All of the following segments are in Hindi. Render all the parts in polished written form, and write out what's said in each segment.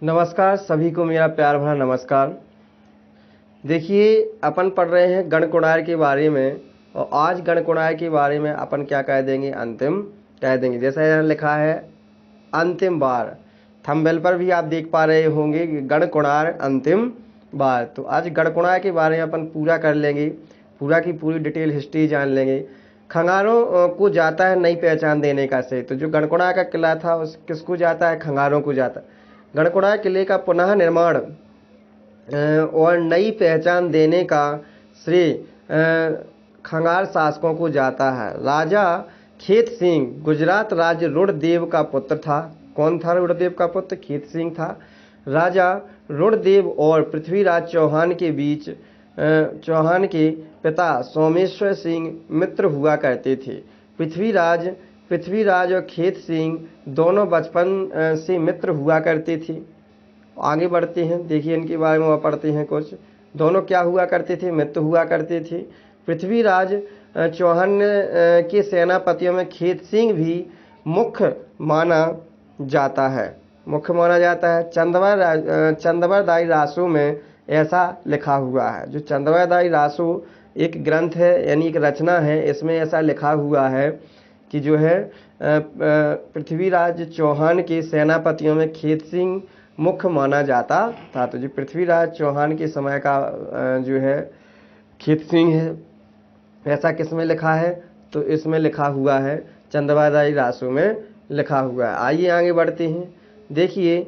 नमस्कार, सभी को मेरा प्यार भरा नमस्कार। देखिए, अपन पढ़ रहे हैं गणकोणार्क के बारे में और आज गणकोणार्क के बारे में अपन क्या कह देंगे, अंतिम कह देंगे। जैसा यहाँ लिखा है अंतिम बार, थंबनेल पर भी आप देख पा रहे होंगे गणकोणार्क अंतिम बार। तो आज गणकोणार्क के बारे में अपन पूरा कर लेंगे, पूरा की पूरी डिटेल हिस्ट्री जान लेंगे। खंगारों को जाता है नई पहचान देने का श्रेय। तो जो गणकोणार्क का किला था उस किसको जाता है, खंगारों को जाता है। गणकोणार्क किले का पुनः निर्माण और नई पहचान देने का श्रेय खंगार शासकों को जाता है। राजा खेत सिंह गुजरात राज्य रुद्रदेव का पुत्र था। कौन था रुद्रदेव का पुत्र? खेत सिंह था। राजा रुद्रदेव और पृथ्वीराज चौहान के बीच चौहान के पिता सोमेश्वर सिंह मित्र हुआ करते थे। पृथ्वीराज और खेत सिंह दोनों बचपन से मित्र हुआ करते थे। आगे बढ़ते हैं, देखिए इनके बारे में पढ़ते हैं कुछ। दोनों क्या हुआ करते थे? मित्र हुआ करते थे। पृथ्वीराज चौहान के सेनापतियों में खेत सिंह भी मुख्य माना जाता है। चंदवादाई रासो में ऐसा लिखा हुआ है। जो चंदवादाई रासो एक ग्रंथ है, यानी एक रचना है, इसमें ऐसा लिखा हुआ है कि जो है पृथ्वीराज चौहान के सेनापतियों में खेत सिंह मुख्य माना जाता था। तो जो पृथ्वीराज चौहान के समय का जो है खेत सिंह है, ऐसा किस में लिखा है? तो इसमें लिखा हुआ है, चंदवादाई रासो में लिखा हुआ है। आइए आगे बढ़ते हैं। देखिए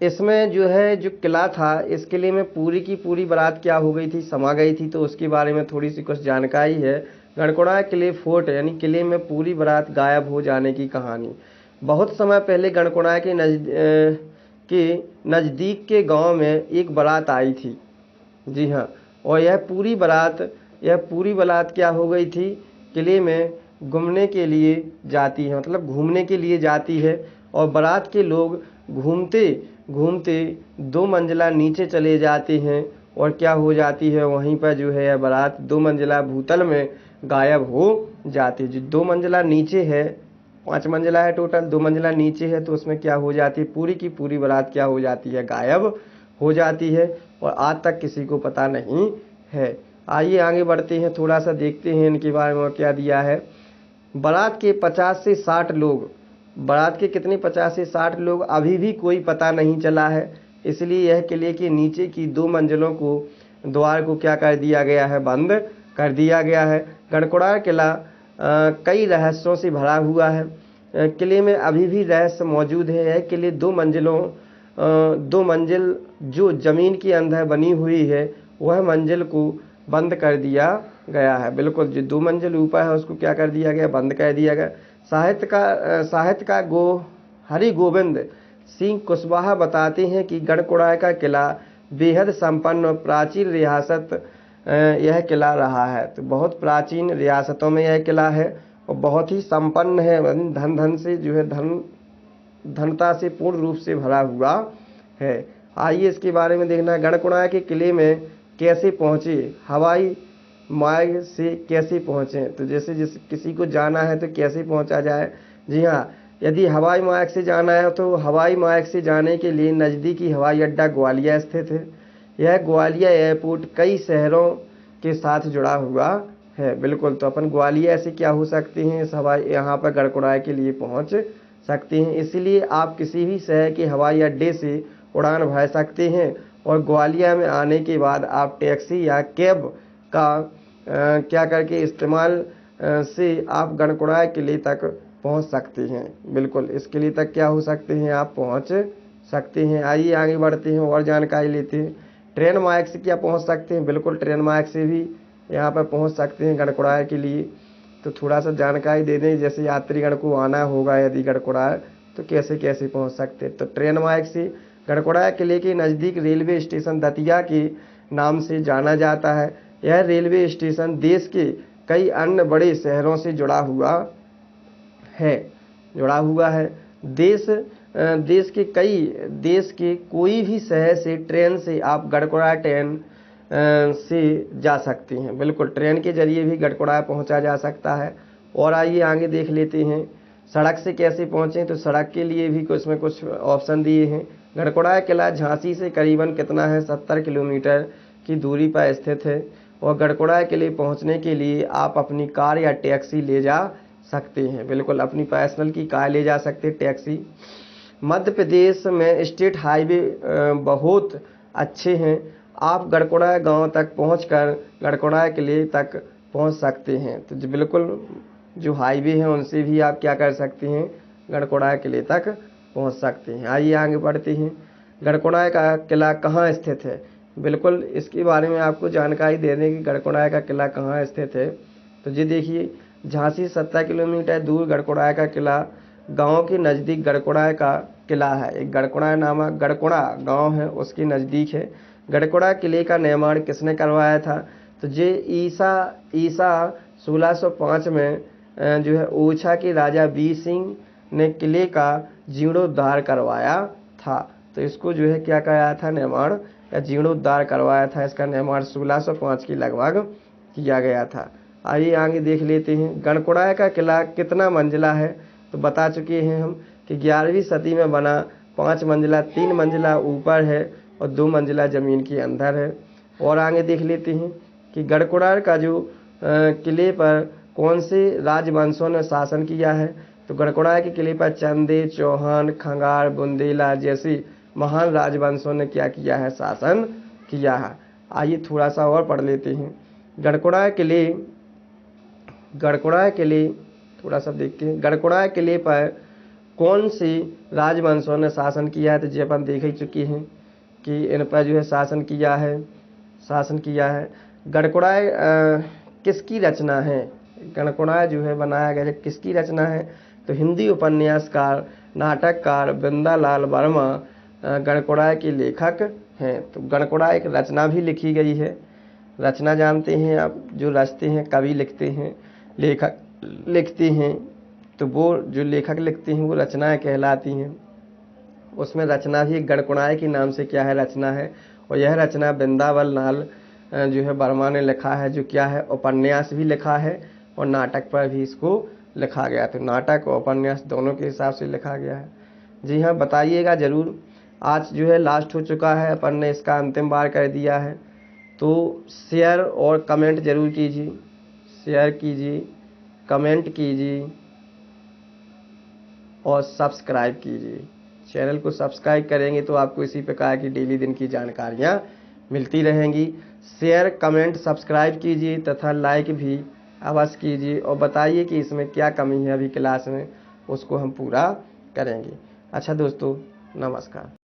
इसमें जो है जो किला था, इस किले में पूरी की पूरी बारात क्या हो गई थी, समा गई थी। तो उसके बारे में थोड़ी सी कुछ जानकारी है। गणकोणार्क किले फोर्ट यानी किले में पूरी बारात गायब हो जाने की कहानी। बहुत समय पहले गणकोणार्क के नज़दीक के गांव में एक बारात आई थी। जी हाँ, और यह पूरी बारात क्या हो गई थी, किले में घूमने के लिए जाती है, मतलब घूमने के लिए जाती है। और बारात के लोग घूमते घूमते 2 मंजिला नीचे चले जाते हैं और क्या हो जाती है, वहीं पर जो है बारात 2 मंजिला भूतल में गायब हो जाती है। जो 2 मंजिला नीचे है, 5 मंजिला है टोटल, 2 मंजिला नीचे है, तो उसमें क्या हो जाती है, पूरी की पूरी बारात क्या हो जाती है, गायब हो जाती है और आज तक किसी को पता नहीं है। आइए आगे बढ़ते हैं, थोड़ा सा देखते हैं इनके बारे में क्या दिया है। बारात के 50 से 60 लोग, बारात के कितने 50 से 60 लोग अभी भी कोई पता नहीं चला है। इसलिए यह किले के नीचे की 2 मंजिलों को द्वार को क्या कर दिया गया है, बंद कर दिया गया है। गणकोणार्क किला कई रहस्यों से भरा हुआ है। किले में अभी भी रहस्य मौजूद है। यह किले 2 मंजिल जो जमीन के अंदर बनी हुई है, वह मंजिल को बंद कर दिया गया है। बिल्कुल, जो 2 मंजिल ऊपर है उसको क्या कर दिया गया, बंद कर दिया गया। साहित्यकार हरि गोविंद सिंह कुशवाहा बताते हैं कि गणकोणार्क का किला बेहद संपन्न और प्राचीन रियासत यह किला रहा है। तो बहुत प्राचीन रियासतों में यह किला है और बहुत ही संपन्न है, धन से जो है धनता से पूर्ण रूप से भरा हुआ है। आइए इसके बारे में देखना है। गणकोणार्क के किले में कैसे पहुँचे, हवाई मार्ग से कैसे पहुँचे। तो जैसे किसी को जाना है तो कैसे पहुँचा जाए। जी हाँ, यदि हवाई मार्ग से जाना है तो हवाई मार्ग से जाने के लिए नज़दीकी हवाई अड्डा ग्वालियर स्थित है। यह ग्वालियर एयरपोर्ट कई शहरों के साथ जुड़ा हुआ है। बिल्कुल, तो अपन ग्वालियर से क्या हो सकते हैं, इस यहाँ पर गणकोणार्क के लिए पहुँच सकते हैं। इसीलिए आप किसी भी शहर के हवाई अड्डे से उड़ान भर सकते हैं और ग्वालियर में आने के बाद आप टैक्सी या कैब का क्या करके इस्तेमाल से आप गणकोणार्क किले तक पहुंच सकते हैं। बिल्कुल, इस किले तक क्या हो सकते हैं, आप पहुंच सकते हैं। आइए आगे बढ़ते हैं और जानकारी लेते हैं। ट्रेन मार्ग से क्या पहुंच सकते हैं? बिल्कुल, ट्रेन मार्ग से भी यहाँ पर पहुंच सकते हैं गणकोणार्क के लिए। तो थोड़ा सा जानकारी दे दें, जैसे यात्रीगण को आना होगा यदि गणकोणार्क, तो कैसे कैसे पहुँच सकते हैं। तो ट्रेन मार्ग से गणकोणार्क किले के नज़दीक रेलवे स्टेशन दतिया के नाम से जाना जाता है। यह रेलवे स्टेशन देश के कई अन्य बड़े शहरों से जुड़ा हुआ है। देश के कोई भी शहर से ट्रेन से आप गणकोणार्क ट्रेन से जा सकते हैं। बिल्कुल, ट्रेन के जरिए भी गणकोणार्क पहुंचा जा सकता है। और आइए आगे देख लेते हैं, सड़क से कैसे पहुँचें। तो सड़क के लिए भी कुछ ऑप्शन दिए हैं। गढ़कोड़ा किला झांसी से करीबन कितना है, 70 किलोमीटर की दूरी पर स्थित है। और गढ़कोड़ा किले पहुंचने के लिए आप अपनी कार या टैक्सी ले जा सकते हैं, बिल्कुल अपनी पर्सनल की कार ले जा सकते हैं, टैक्सी। मध्य प्रदेश में स्टेट हाईवे बहुत अच्छे हैं, आप गढ़कोड़ा गांव तक पहुंचकर गढ़कोड़ा किले तक पहुंच सकते हैं। तो बिल्कुल जो हाईवे हैं उनसे भी आप क्या कर सकते हैं, गढ़कोड़ा किले तक पहुंच सकते हैं। आइए आगे बढ़ते हैं। गढ़कोड़ा का किला कहाँ स्थित है, बिल्कुल इसके बारे में आपको जानकारी दे दें कि गढ़कोड़ा का किला कहाँ स्थित है। तो जी देखिए, झांसी 70 किलोमीटर दूर गढ़कोड़ा का किला गांव के नज़दीक गढ़कोड़ा का किला है। एक गढ़कोड़ा नामक गढ़कोड़ा गांव है, उसके नज़दीक है। गढ़कोड़ा किले का निर्माण किसने करवाया था, तो ये ईसा 1605 में जो है ओरछा के राजा वीर सिंह ने किले का जीर्णोद्धार करवाया था। तो इसको जो है क्या कराया था, निर्माण या जीर्णोद्धार करवाया था। इसका निर्माण 1605 के लगभग किया गया था। आइए आगे देख लेते हैं। गढ़कोड़ा का किला कितना मंजिला है, तो बता चुके हैं हम कि 11वीं सदी में बना, 5 मंजिला, 3 मंजिला ऊपर है और 2 मंजिला ज़मीन के अंदर है। और आगे देख लेते हैं कि गढ़कोड़ा का जो किले पर कौन से राजवंशों ने शासन किया है, तो गढ़कोड़ा के किले पर चंदेल, चौहान, खंगार, बुंदेला जैसी महान राजवंशों ने क्या किया है, शासन किया है। आइए थोड़ा सा और पढ़ लेते हैं। गढ़कोड़ा किले थोड़ा सा देखते हैं। गढ़कोड़ा किले पर कौन सी राजवंशों ने शासन किया है, तो जी अपन देख ही चुके हैं कि इन पर जो है शासन किया है। गढ़कोड़ा किसकी रचना है, गढ़कोड़ा जो है बनाया गया है किसकी रचना है, तो हिंदी उपन्यासकार, नाटककार बिंदालाल वर्मा गढ़कोड़ा के लेखक हैं। तो गढ़कोड़ा एक रचना भी लिखी गई है। रचना जानते हैं आप, जो रचते हैं कवि लिखते हैं, लेखक लिखते हैं, तो वो जो लेखक लिखते हैं वो रचनाएं कहलाती हैं। उसमें रचना भी गढ़कोड़ा के नाम से क्या है, रचना है। और यह रचना बिंदावल लाल जो है वर्मा ने लिखा है, जो क्या है, उपन्यास भी लिखा है और नाटक पर भी इसको लिखा गया। तो नाटक और उपन्यास दोनों के हिसाब से लिखा गया है। जी हाँ, बताइएगा ज़रूर। आज जो है लास्ट हो चुका है, अपन ने इसका अंतिम बार कर दिया है। तो शेयर और कमेंट ज़रूर कीजिए, शेयर कीजिए, कमेंट कीजिए और सब्सक्राइब कीजिए। चैनल को सब्सक्राइब करेंगे तो आपको इसी प्रकार की डेली दिन की जानकारियाँ मिलती रहेंगी। शेयर, कमेंट, सब्सक्राइब कीजिए तथा लाइक भी अवश्य कीजिए और बताइए कि इसमें क्या कमी है अभी क्लास में, उसको हम पूरा करेंगे। अच्छा दोस्तों, नमस्कार।